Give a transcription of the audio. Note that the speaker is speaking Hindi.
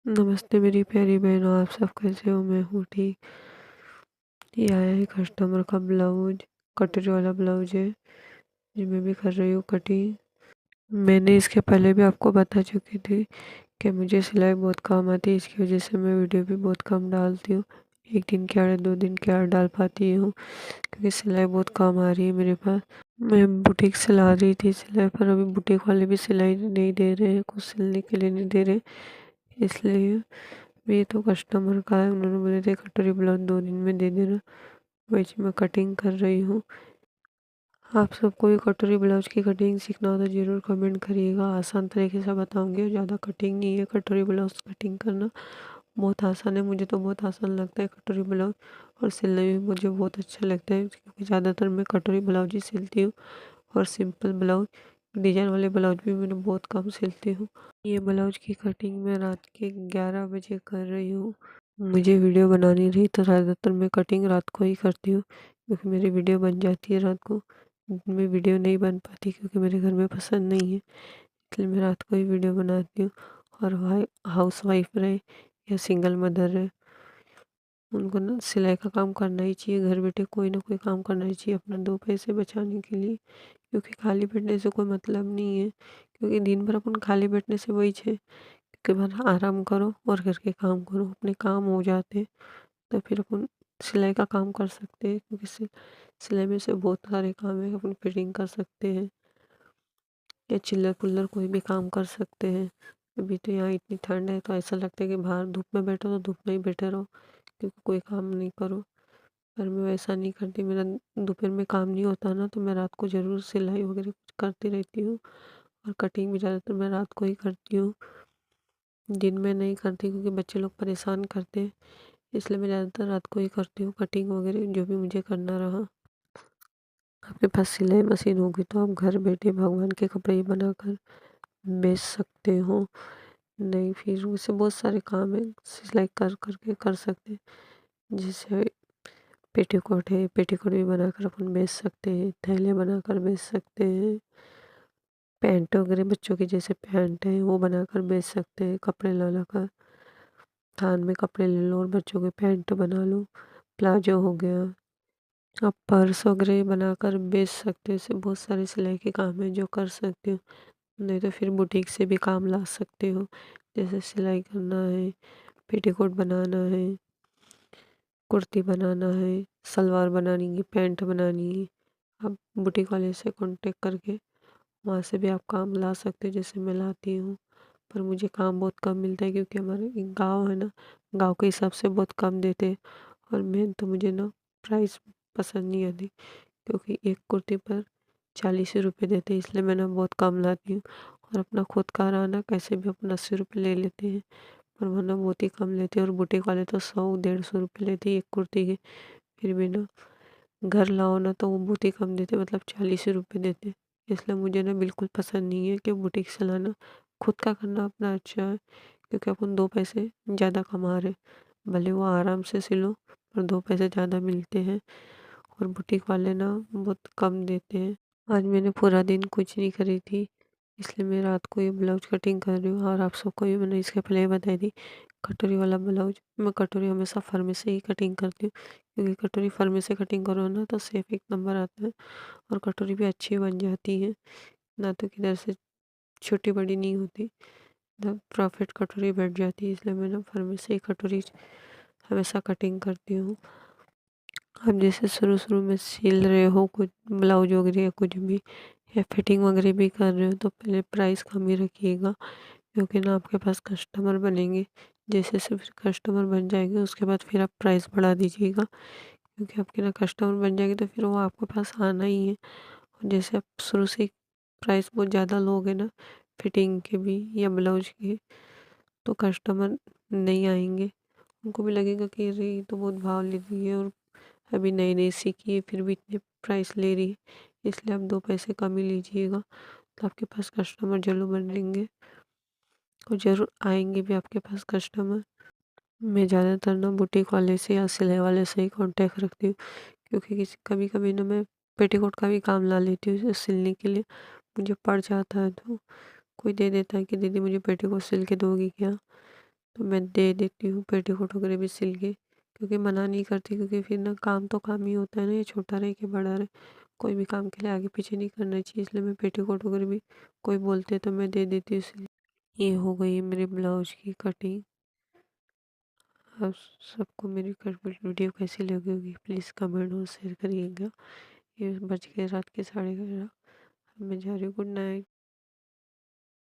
नमस्ते मेरी प्यारी बहनों, आप सब कैसे हो? मैं हूँ ठीक। ये आया है कस्टमर का ब्लाउज, कटोरी वाला ब्लाउज है जो मैं भी कर रही हूँ कटिंग। मैंने इसके पहले भी आपको बता चुकी थी कि मुझे सिलाई बहुत काम आती है, इसकी वजह से मैं वीडियो भी बहुत कम डालती हूँ। एक दिन के आड़े 2 दिन के आड़े डाल पाती हूँ क्योंकि सिलाई बहुत कम आ रही है मेरे पास। मैं बुटीक सिला रही थी सिलाई, पर अभी बुटीक वाले भी सिलाई नहीं दे रहे हैं, कुछ सिलने के लिए नहीं दे रहे, इसलिए ये तो कस्टमर का है। उन्होंने बोले थे कटोरी ब्लाउज 2 दिन में दे देना, वैसे मैं कटिंग कर रही हूँ। आप सबको भी कटोरी ब्लाउज की कटिंग सीखना हो तो ज़रूर कमेंट करिएगा। आसान तरीके से बताऊंगी, ज़्यादा कटिंग नहीं है। कटोरी ब्लाउज कटिंग करना बहुत आसान है, मुझे तो बहुत आसान लगता है कटोरी ब्लाउज, और सिलने भी मुझे बहुत अच्छा लगता है क्योंकि ज़्यादातर मैं कटोरी ब्लाउज ही सिलती हूँ। और सिंपल ब्लाउज, डिजाइन वाले ब्लाउज भी मैंने बहुत कम सिलती हूँ। ये ब्लाउज की कटिंग मैं रात के 11 बजे कर रही हूँ। मुझे वीडियो बनानी रही तो ज़्यादातर मैं कटिंग रात को ही करती हूँ क्योंकि मेरी वीडियो बन जाती है रात को। दिन में वीडियो नहीं बन पाती क्योंकि मेरे घर में पसंद नहीं है, इसलिए मैं रात को ही वीडियो बनाती हूँ। और भाई हाउस वाइफ रहे या सिंगल मदर रहे, उनको ना सिलाई का काम करना ही चाहिए। घर बैठे कोई ना कोई काम करना ही चाहिए अपना 2 पैसे बचाने के लिए, क्योंकि खाली बैठने से कोई मतलब नहीं है। क्योंकि दिन भर अपन खाली बैठने से वही है कि भर आराम करो और घर के काम करो, अपने काम हो जाते हैं तो फिर अपन सिलाई का काम कर सकते हैं। क्योंकि सिलाई में से बहुत सारे काम है, अपन फिटिंग कर सकते हैं या चिल्लर पुल्लर कोई भी काम कर सकते हैं। अभी तो यहाँ इतनी ठंड है तो ऐसा लगता है कि बाहर धूप में बैठो तो धूप में ही बैठे रहो क्योंकि कोई काम नहीं करो। पर मैं वैसा नहीं करती, मेरा दोपहर में काम नहीं होता ना तो मैं रात को ज़रूर सिलाई वगैरह कुछ करती रहती हूँ। और कटिंग भी ज़्यादातर मैं रात को ही करती हूँ, दिन में नहीं करती क्योंकि बच्चे लोग परेशान करते हैं, इसलिए मैं ज़्यादातर रात को ही करती हूँ कटिंग वगैरह जो भी मुझे करना रहा। आपके पास सिलाई मशीन होगी तो आप घर बैठे भगवान के कपड़े ही बनाकर बेच सकते हो। नहीं, फिर उससे बहुत सारे काम है, सिलाई कर करके कर सकते हैं। जैसे पेटीकोट है, पेटीकोट भी बनाकर अपन बेच सकते हैं, थैले बनाकर बेच सकते हैं। पैंट वगैरह बच्चों के जैसे पैंट है वो बनाकर बेच सकते हैं, कपड़े ला ला कर थान में कपड़े ले लो और बच्चों के पैंट बना लो। प्लाजो हो गया, आप पर्स वगैरह बनाकर बेच सकते हो। इससे बहुत सारे सिलाई के काम है जो कर सकते हो। नहीं तो फिर बुटीक से भी काम ला सकते हो, जैसे सिलाई करना है, पेटीकोट बनाना है, कुर्ती बनाना है, सलवार बनानी है, पैंट बनानी है। आप बुटीक वाले से कांटेक्ट करके वहाँ से भी आप काम ला सकते हो, जैसे मैं लाती हूँ। पर मुझे काम बहुत कम मिलता है क्योंकि हमारे एक गाँव है ना, गाँव के हिसाब से बहुत कम देते हैं। और मैं तो मुझे ना प्राइस पसंद नहीं आती क्योंकि एक कुर्ती पर 40 रुपये देते हैं, इसलिए मैं ना बहुत कम लाती हूँ। और अपना खुद का रहा कैसे भी अपना 80 रुपये ले लेते हैं, पर वरना बहुत ही कम लेते हैं। और बुटीक वाले तो 100-150 रुपये लेते हैं एक कुर्ती के। फिर भी ना घर लाओ ना तो वो बहुत ही कम देते, मतलब 40 रुपये देते। इसलिए मुझे ना बिल्कुल पसंद नहीं है कि बुटीक चलाना। खुद का करना अपना अच्छा है क्योंकि अपन 2 पैसे ज़्यादा कमा रहे, भले वो आराम से सिलो पर 2 पैसे ज़्यादा मिलते हैं। और बुटीक वाले ना बहुत कम देते हैं। आज मैंने पूरा दिन कुछ नहीं करी थी, इसलिए मैं रात को ये ब्लाउज कटिंग कर रही हूँ। और आप सबको ये मैंने इसके पहले ही बताई थी, कटोरी वाला ब्लाउज मैं कटोरी हमेशा फर से ही कटिंग करती हूँ क्योंकि कटोरी फर से कटिंग करो ना तो सेफ एक नंबर आता है और कटोरी भी अच्छी बन जाती है, ना तो किधर से छोटी बड़ी नहीं होती, एकदम परफेक्ट कटोरी बैठ जाती है। इसलिए मैं ना फर से ही कटोरी हमेशा कटिंग करती हूँ। आप जैसे शुरू शुरू में सिल रहे हो कुछ ब्लाउज वगैरह या कुछ भी, या फिटिंग वगैरह भी कर रहे हो तो पहले प्राइस कम ही रखिएगा क्योंकि ना आपके पास कस्टमर बनेंगे। जैसे जैसे फिर कस्टमर बन जाएंगे उसके बाद फिर आप प्राइस बढ़ा दीजिएगा, क्योंकि आपके ना कस्टमर बन जाएंगे तो फिर वो आपके पास आना ही है। और जैसे आप शुरू से प्राइस बहुत ज़्यादा लोगे ना फिटिंग के भी या ब्लाउज के, तो कस्टमर नहीं आएंगे। उनको भी लगेगा कि अरे ये तो बहुत भाव ले रही है और अभी नई नई सीखी है फिर भी इतने प्राइस ले रही है। इसलिए आप 2 पैसे कम ही लीजिएगा तो आपके पास कस्टमर जरूर बनेंगे और ज़रूर आएंगे भी आपके पास कस्टमर। मैं ज़्यादातर ना बुटीक वाले से या सिलाई वाले से ही कांटेक्ट रखती हूँ क्योंकि किसी कभी कभी ना मैं पेटीकोट का भी काम ला लेती हूँ सिलने के लिए। मुझे पड़ जाता है तो कोई दे देता है कि दीदी मुझे पेटीकोट सिल के दोगी क्या, तो मैं दे देती हूँ पेटीकोट वगैरह भी सिल के, क्योंकि मना नहीं करती, क्योंकि फिर ना काम तो काम ही होता है ना, ये छोटा रहे कि बड़ा रहे, कोई भी काम के लिए आगे पीछे नहीं करना चाहिए, इसलिए मैं पेटीकोट वगैरह भी कोई बोलते तो मैं दे देती हूँ सिल। ये हो गई मेरे ब्लाउज की कटिंग। अब सबको मेरी वीडियो कैसी लगी होगी प्लीज़ कमेंट और शेयर करिएगा। ये बज गए रात के 11:30। अब मैं जा रही हूँ, गुड नाइट।